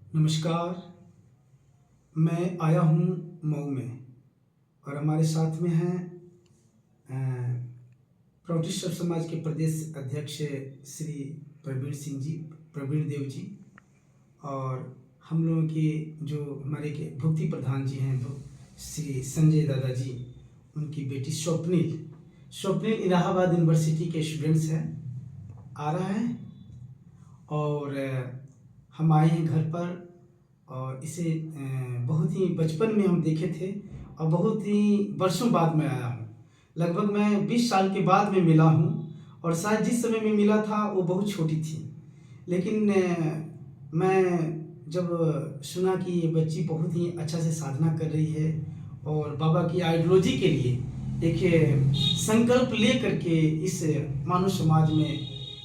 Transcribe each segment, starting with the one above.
नमस्कार। मैं आया हूँ मऊ में और हमारे साथ में हैं प्रौढ़िष्ट समाज के प्रदेश अध्यक्ष श्री प्रवीण सिंह जी, प्रवीण देव जी, और हम लोगों के जो हमारे के भक्ति प्रधान जी हैं श्री संजय दादा जी, उनकी बेटी स्वप्निल इलाहाबाद यूनिवर्सिटी के स्टूडेंट्स हैं, आ रहा है। और हम आए हैं घर पर और इसे बहुत ही बचपन में हम देखे थे और बहुत ही वर्षों बाद मैं आया हूँ। लगभग मैं 20 साल के बाद में मिला हूँ और शायद जिस समय में मिला था वो बहुत छोटी थी, लेकिन मैं जब सुना कि ये बच्ची बहुत ही अच्छा से साधना कर रही है और बाबा की आइडियोलॉजी के लिए एक संकल्प ले करके इस मानव समाज में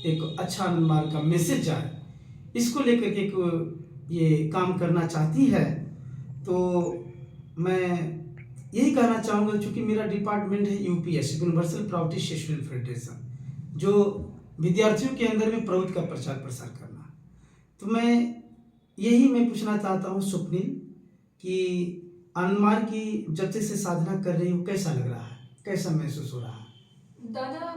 एक अच्छा मार्ग का मैसेज जाए, इसको लेकर के ये काम करना चाहती है, तो मैं यही कहना चाहूँगा। चूँकि मेरा डिपार्टमेंट है UPS, universal Proutist student federation, जो विद्यार्थियों के अंदर में प्रभुत्व का प्रचार प्रसार करना, तो मैं पूछना चाहता हूँ स्वप्निल कि आनंद की जब से साधना कर रही हूँ, कैसा लग रहा है, कैसा महसूस हो रहा है? दादा,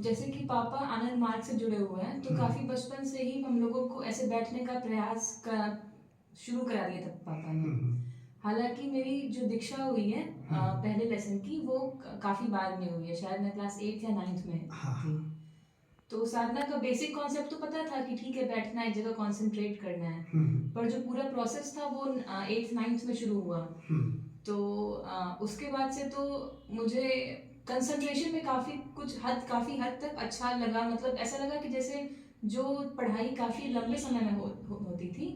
जैसे कि पापा आनंद मार्ग से जुड़े हुए हैं, तो काफ़ी बचपन से ही हम लोगों को ऐसे बैठने का प्रयास शुरू करा दिया था पापा ने। हालांकि मेरी जो दीक्षा हुई है पहले लेसन की, वो काफ़ी बाद में हुई है, शायद मैं क्लास 8 या 9th में थी। तो साधना का बेसिक कॉन्सेप्ट तो पता था कि ठीक है, बैठना, एक जगह कॉन्सेंट्रेट करना है, पर जो पूरा प्रोसेस था वो 8th 9th में शुरू हुआ। तो उसके बाद से तो मुझे कंसंट्रेशन में काफ़ी हद तक अच्छा लगा। मतलब ऐसा लगा कि जैसे जो पढ़ाई काफ़ी लंबे समय में होती थी,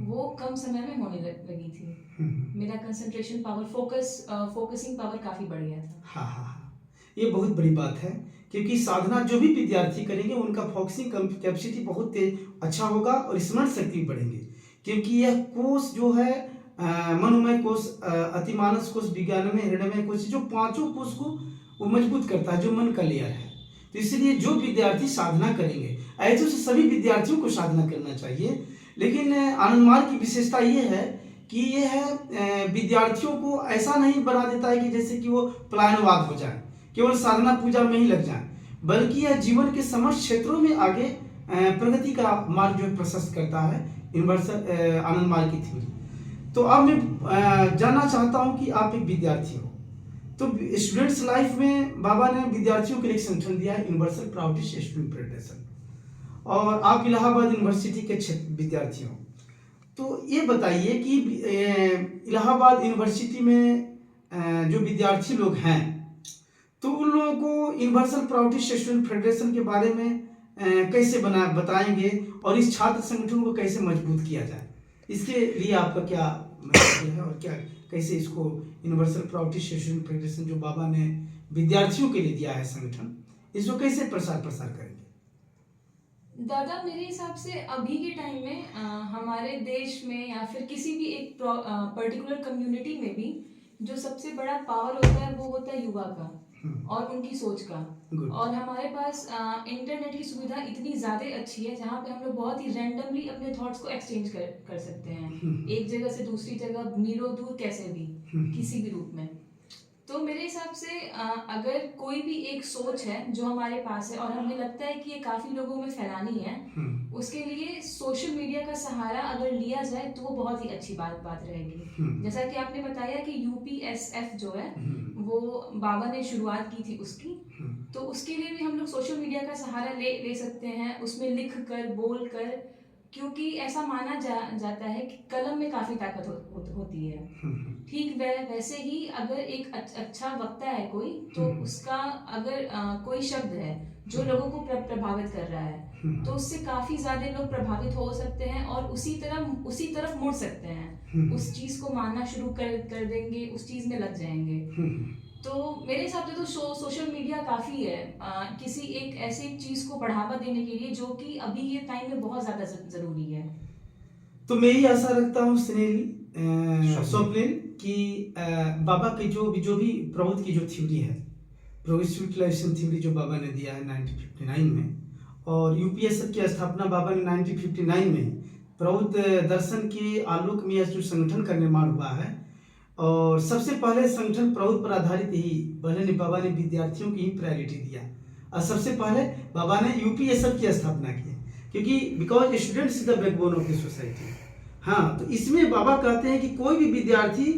वो कम समय में होने लगी थी। मेरा कंसंट्रेशन पावर, फोकसिंग पावर काफ़ी बढ़ गया था। हाँ हाँ हाँ, ये बहुत बड़ी बात है, क्योंकि साधना जो भी विद्यार्थी करेंगे उनका फोकसिंग कैपेसिटी बहुत अच्छा होगा और स्मरण शक्ति बढ़ेंगे, क्योंकि यह कोर्स जो है मनोमय कोर्स, अतिमानस कोर्स, विज्ञानमय, हृदयमय कोर्स, जो पांचों कोर्स को वो मजबूत करता है, जो मन का लेयर है। तो इसलिए जो विद्यार्थी साधना करेंगे, ऐसे सभी विद्यार्थियों को साधना करना चाहिए, लेकिन आनंद मार्ग की विशेषता ये है कि ये है विद्यार्थियों को ऐसा नहीं बना देता है कि जैसे कि वो पलायनवाद हो जाए, केवल साधना पूजा में ही लग जाए, बल्कि यह जीवन के समस्त क्षेत्रों में आगे प्रगति का मार्ग जो प्रशस्त करता है, यूनिवर्सल आनंद मार्ग की थ्योरी। तो अब मैं जानना चाहता हूं कि आप एक विद्यार्थी हो, तो स्टूडेंट्स लाइफ में बाबा ने विद्यार्थियों के लिए एक संगठन दिया है, यूनिवर्सल प्राउटिस्ट स्टूडेंट फेडरेशन, और आप इलाहाबाद यूनिवर्सिटी के विद्यार्थी हो। तो ये बताइए कि इलाहाबाद यूनिवर्सिटी में जो विद्यार्थी लोग हैं, तो उन लोगों को यूनिवर्सल प्राउटिस्ट स्टूडेंट फेडरेशन के बारे में कैसे बताएंगे और इस छात्र संगठन को कैसे मजबूत किया जाए, इसके लिए आपका क्या है और क्या कैसे इसको यूनिवर्सल प्राउटिस्ट स्टूडेंट फेडरेशन जो बाबा ने विद्यार्थियों के लिए दिया है संगठन, इसको कैसे प्रसार करेंगे? दादा, मेरे हिसाब से अभी के टाइम में हमारे देश में या फिर किसी भी एक पर्टिकुलर कम्युनिटी में भी जो सबसे बड़ा पावर होता है वो होता है युवा का और उनकी सोच का। और हमारे पास इंटरनेट की सुविधा इतनी ज़्यादा अच्छी है, जहाँ पे हम लोग बहुत ही रैंडमली अपने थॉट्स को एक्सचेंज कर सकते हैं, एक जगह से दूसरी जगह, मीलों दूर, कैसे भी, किसी भी रूप में। तो मेरे हिसाब से अगर कोई भी एक सोच है जो हमारे पास है और हमें लगता है कि ये काफ़ी लोगों में फैलानी है, उसके लिए सोशल मीडिया का सहारा अगर लिया जाए तो वो बहुत ही अच्छी बात रहेगी। जैसा कि आपने बताया कि यूपीएसएफ जो है वो बाबा ने शुरुआत की थी उसकी, तो उसके लिए भी हम लोग सोशल मीडिया का सहारा ले सकते हैं, उसमें लिख कर, बोल कर, क्योंकि ऐसा माना जाता है कि कलम में काफ़ी ताकत होती है। ठीक वैसे ही अगर एक अच्छा वक्ता है कोई, तो उसका अगर कोई शब्द है जो लोगों को प्रभावित कर रहा है, तो उससे काफी ज्यादा लोग प्रभावित हो सकते हैं और उसी तरफ मुड़ सकते हैं, उस चीज को मानना शुरू कर देंगे, उस चीज में लग जाएंगे। तो मेरे हिसाब से तो सोशल मीडिया काफी है किसी एक ऐसी चीज को बढ़ावा देने के लिए, जो कि अभी के टाइम में बहुत ज्यादा जरूरी है। तो मैं ही आशा रखता हूँ स्वप्निल कि बाबा की जो भी प्रभुत्व की जो थ्योरी है, प्रोग्रेसिव यूटिलाइजेशन थ्योरी जो बाबा ने दिया है 1959 में, और यूपीएसएफ की स्थापना बाबा ने 1959 में प्रौद्ध दर्शन के आलोक में यह जो संगठन का निर्माण हुआ है, और सबसे पहले संगठन प्रौद्ध पर आधारित ही पहले बाबा ने विद्यार्थियों की ही प्रायोरिटी दिया, और सबसे पहले बाबा ने यूपीएसएफ की स्थापना की, क्योंकि because students is the backbone of the society. हाँ, तो इसमें बाबा कहते हैं कि कोई भी विद्यार्थी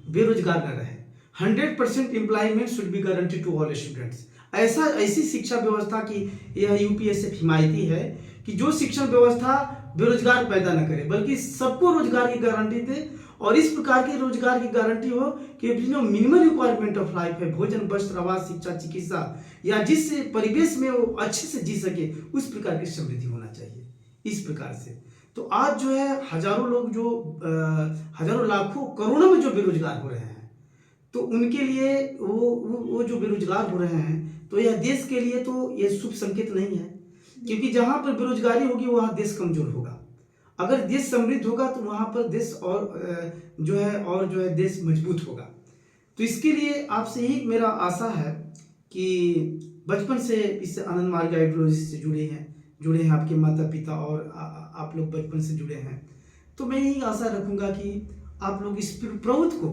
बेरोजगार न रहे, 100% employment should be guaranteed to all students. ऐसी शिक्षा व्यवस्था की यह यूपीएसएफ हिमायती है कि जो शिक्षण व्यवस्था बेरोजगार पैदा न करे, बल्कि सबको रोजगार की गारंटी दे, और इस प्रकार के रोजगार की गारंटी हो कि जो मिनिमम रिक्वायरमेंट ऑफ लाइफ है, भोजन, वस्त्र, आवास, शिक्षा, चिकित्सा, या जिस परिवेश में वो अच्छे से जी सके, उस प्रकार की समृद्धि होना चाहिए। इस प्रकार से तो आज जो है हजारों लोग जो हजारों लाखों करोड़ों में जो बेरोजगार हो रहे हैं, तो उनके लिए वो जो बेरोजगार हो रहे हैं, तो यह देश के लिए तो यह शुभ संकेत नहीं है, क्योंकि जहां पर बेरोजगारी होगी वहां देश कमजोर होगा। अगर देश समृद्ध होगा तो वहां पर देश और जो है देश मजबूत होगा। तो इसके लिए आपसे ही मेरा आशा है कि बचपन से इस आनंद मार्ग आइडियोलॉजी से जुड़े हैं आपके माता पिता, और आप लोग बचपन से जुड़े हैं, तो मैं यही आशा रखूंगा कि आप लोग इस प्रवृत्ति को,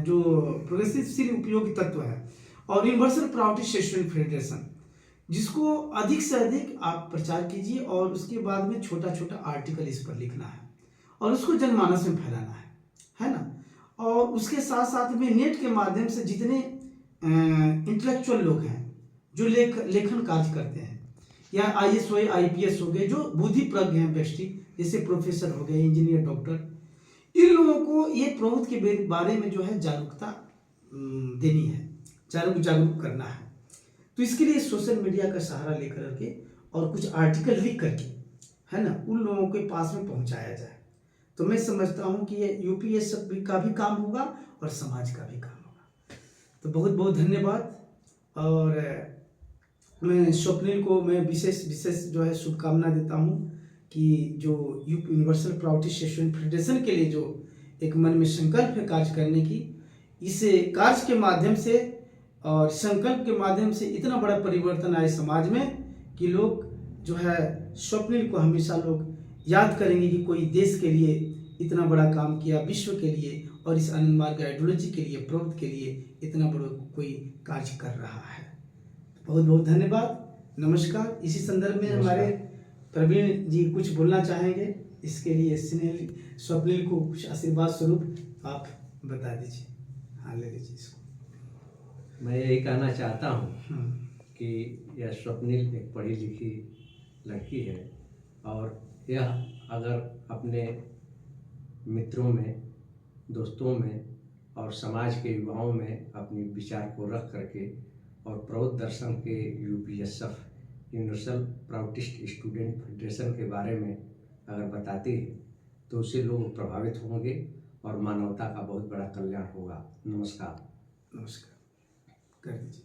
जो प्रगतिशील उपयोगी तत्व है और यूनिवर्सल प्रायोरिटी स्टूडेंट फेडरेशन, जिसको अधिक से अधिक आप प्रचार कीजिए, और उसके बाद में छोटा छोटा आर्टिकल इस पर लिखना है और उसको जनमानस में फैलाना है ना। और उसके साथ साथ में नेट के माध्यम से जितने इंटेलेक्चुअल लोग हैं जो लेखन कार्य करते हैं, या आईएएस हो, आईपीएस हो गए, जो बुद्धि प्रज्ञ हैं व्यक्ति, जैसे प्रोफेसर हो गए, इंजीनियर, डॉक्टर, इन लोगों को ये प्रवृत्ति के बारे में जो है जागरूकता देनी है, जागरूक करना है। तो इसके लिए सोशल मीडिया का सहारा लेकर के और कुछ आर्टिकल लिख करके, है ना, उन लोगों के पास में पहुंचाया जाए, तो मैं समझता हूं कि ये यूपीएसएफ का भी काम होगा और समाज का भी काम होगा। तो बहुत बहुत धन्यवाद, और मैं स्वप्निल को मैं विशेष जो है शुभकामना देता हूं कि जो यूनिवर्सल प्रायोरिटी स्टूडेंट फेडरेशन के लिए जो एक मन में संकल्प है कार्य करने की, इस कार्य के माध्यम से और संकल्प के माध्यम से इतना बड़ा परिवर्तन आए समाज में कि लोग जो है स्वप्निल को हमेशा लोग याद करेंगे कि कोई देश के लिए इतना बड़ा काम किया, विश्व के लिए और इस आनंद मार्ग आइडियोलॉजी के लिए, प्रवृत्ति के लिए इतना बड़ा कोई कार्य कर रहा है। बहुत बहुत धन्यवाद, नमस्कार। इसी संदर्भ में हमारे प्रवीण जी कुछ बोलना चाहेंगे, इसके लिए स्वप्निल को कुछ आशीर्वाद स्वरूप आप बता दीजिए। हाँ, ले लीजिए इसको। मैं यही कहना चाहता हूँ कि यह स्वप्निल एक पढ़ी लिखी लड़की है, और यह अगर अपने मित्रों में, दोस्तों में और समाज के युवाओं में अपनी विचार को रख करके और प्रौद्ध दर्शन के यूपीएसएफ, यूनिवर्सल प्रायोरिटी स्टूडेंट फेडरेशन के बारे में अगर बताती है, तो उससे लोग प्रभावित होंगे और मानवता का बहुत बड़ा कल्याण होगा। नमस्कार। नमस्कार कर दीजिए।